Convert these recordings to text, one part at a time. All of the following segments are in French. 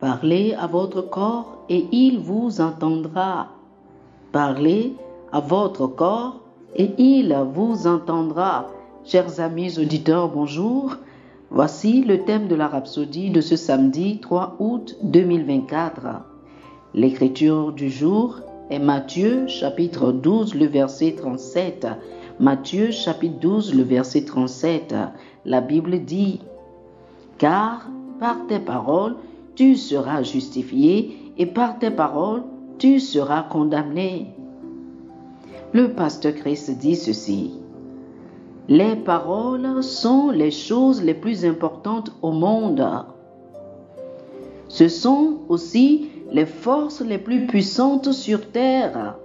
Parlez à votre corps et il vous entendra. Parlez à votre corps et il vous entendra. Chers amis auditeurs, bonjour. Voici le thème de la rhapsodie de ce samedi 3 août 2024. L'écriture du jour est Matthieu chapitre 12, le verset 37. Matthieu chapitre 12, le verset 37. La Bible dit: « Car par tes paroles, tu seras justifié et par tes paroles, tu seras condamné. » Le pasteur Christ dit ceci: les paroles sont les choses les plus importantes au monde. Ce sont aussi les forces les plus puissantes sur terre.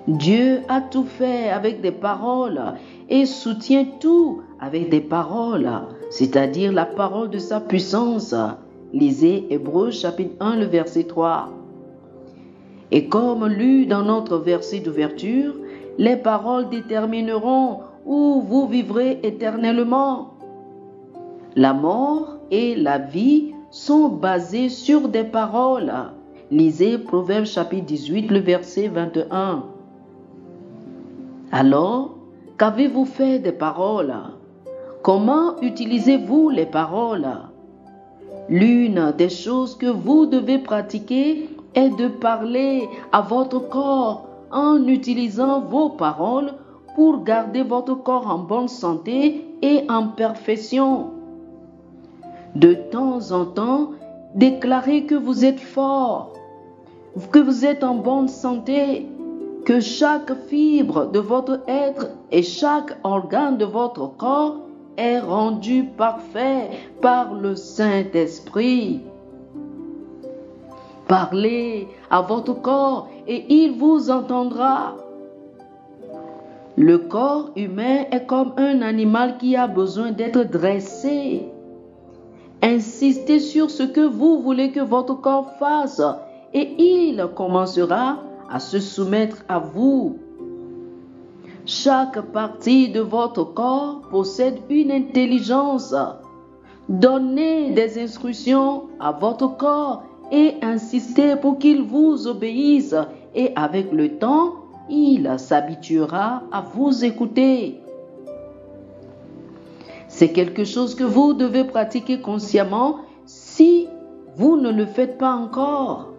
Dieu a tout fait avec des paroles et soutient tout avec des paroles, c'est-à-dire la parole de sa puissance. Lisez Hébreux chapitre 1, le verset 3. Et comme lu dans notre verset d'ouverture, les paroles détermineront où vous vivrez éternellement. La mort et la vie sont basées sur des paroles. Lisez Proverbes chapitre 18, le verset 21. Alors, qu'avez-vous fait des paroles? Comment utilisez-vous les paroles? L'une des choses que vous devez pratiquer est de parler à votre corps en utilisant vos paroles pour garder votre corps en bonne santé et en perfection. De temps en temps, déclarez que vous êtes fort, que vous êtes en bonne santé, que chaque fibre de votre être et chaque organe de votre corps est rendu parfait par le Saint-Esprit. Parlez à votre corps et il vous entendra. Le corps humain est comme un animal qui a besoin d'être dressé. Insistez sur ce que vous voulez que votre corps fasse et il commencera à se soumettre à vous. Chaque partie de votre corps possède une intelligence. Donnez des instructions à votre corps et insistez pour qu'il vous obéisse et avec le temps, il s'habituera à vous écouter. C'est quelque chose que vous devez pratiquer consciemment si vous ne le faites pas encore.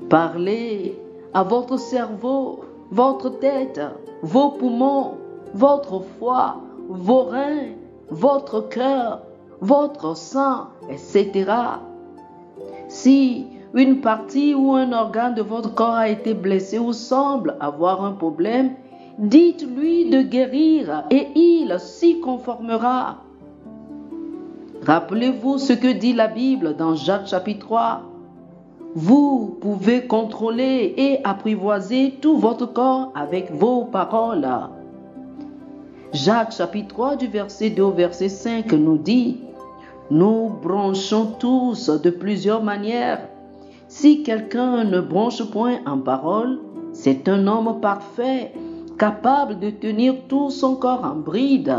Parlez à votre cerveau, votre tête, vos poumons, votre foie, vos reins, votre cœur, votre sang, etc. Si une partie ou un organe de votre corps a été blessé ou semble avoir un problème, dites-lui de guérir et il s'y conformera. Rappelez-vous ce que dit la Bible dans Jacques chapitre 3. Vous pouvez contrôler et apprivoiser tout votre corps avec vos paroles. Jacques chapitre 3 du verset 2 au verset 5 nous dit: nous bronchons tous de plusieurs manières. Si quelqu'un ne bronche point en parole, c'est un homme parfait, capable de tenir tout son corps en bride.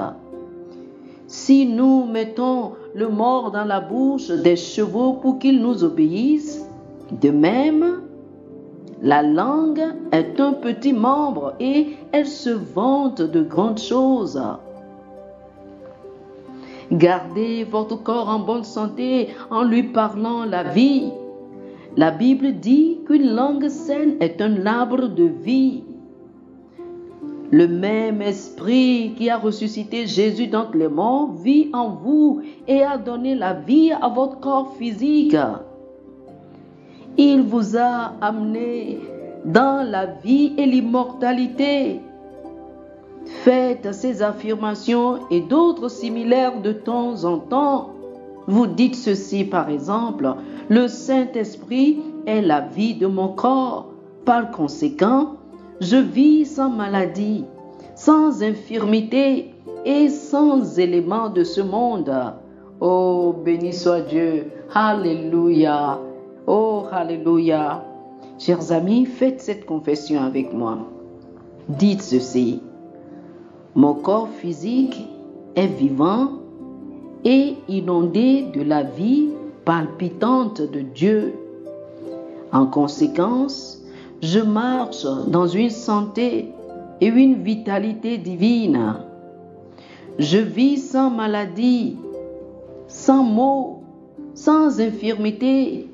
Si nous mettons le mors dans la bouche des chevaux pour qu'ils nous obéissent, de même, la langue est un petit membre et elle se vante de grandes choses. Gardez votre corps en bonne santé en lui parlant la vie. La Bible dit qu'une langue saine est un arbre de vie. Le même esprit qui a ressuscité Jésus d'entre les morts vit en vous et a donné la vie à votre corps physique. Il vous a amené dans la vie et l'immortalité. Faites ces affirmations et d'autres similaires de temps en temps. Vous dites ceci par exemple: le Saint-Esprit est la vie de mon corps. Par conséquent, je vis sans maladie, sans infirmité et sans éléments de ce monde. Oh, béni soit Dieu. Alléluia. Oh, alléluia. Chers amis, faites cette confession avec moi. Dites ceci: mon corps physique est vivant et inondé de la vie palpitante de Dieu. En conséquence, je marche dans une santé et une vitalité divine. Je vis sans maladie, sans maux, sans infirmité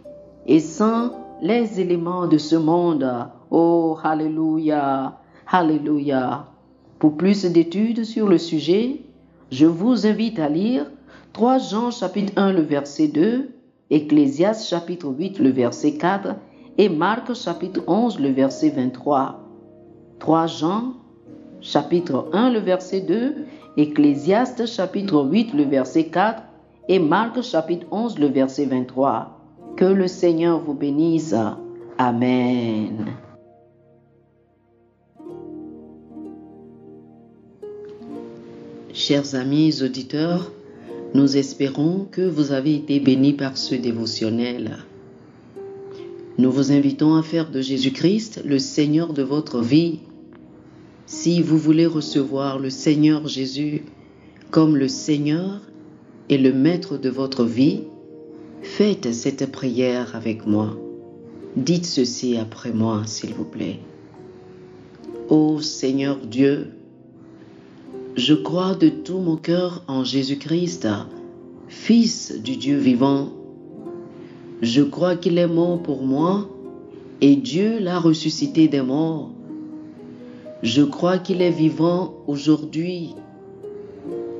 et sans les éléments de ce monde. Oh, alléluia, alléluia. Pour plus d'études sur le sujet, je vous invite à lire 3 Jean chapitre 1 le verset 2, Ecclésiaste chapitre 8 le verset 4 et Marc chapitre 11 le verset 23. 3 Jean chapitre 1 le verset 2, Ecclésiaste chapitre 8 le verset 4 et Marc chapitre 11 le verset 23. Que le Seigneur vous bénisse. Amen. Chers amis auditeurs, nous espérons que vous avez été bénis par ce dévotionnel. Nous vous invitons à faire de Jésus-Christ le Seigneur de votre vie. Si vous voulez recevoir le Seigneur Jésus comme le Seigneur et le Maître de votre vie, faites cette prière avec moi. Dites ceci après moi, s'il vous plaît. Ô Seigneur Dieu, je crois de tout mon cœur en Jésus-Christ, Fils du Dieu vivant. Je crois qu'il est mort pour moi et Dieu l'a ressuscité des morts. Je crois qu'il est vivant aujourd'hui.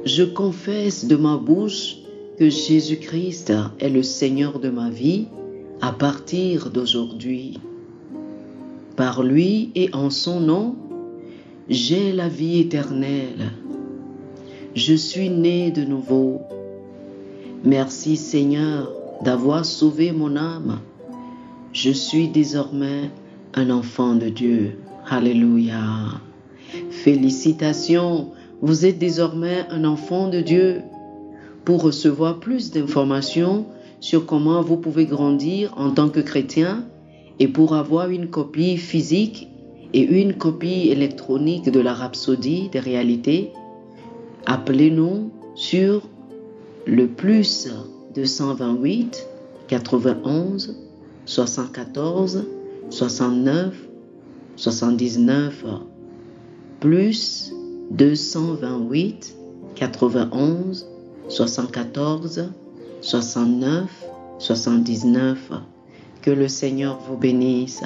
Je confesse de ma bouche que Jésus-Christ est le Seigneur de ma vie à partir d'aujourd'hui. Par lui et en son nom, j'ai la vie éternelle. Je suis né de nouveau. Merci Seigneur d'avoir sauvé mon âme. Je suis désormais un enfant de Dieu. Alléluia. Félicitations, vous êtes désormais un enfant de Dieu. Pour recevoir plus d'informations sur comment vous pouvez grandir en tant que chrétien et pour avoir une copie physique et une copie électronique de la Rhapsodie des réalités, appelez-nous sur le plus 228 91 74 69 79 plus 228 91 74 69 79. Que le Seigneur vous bénisse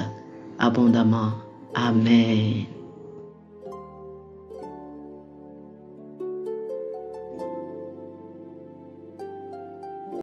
abondamment. Amen.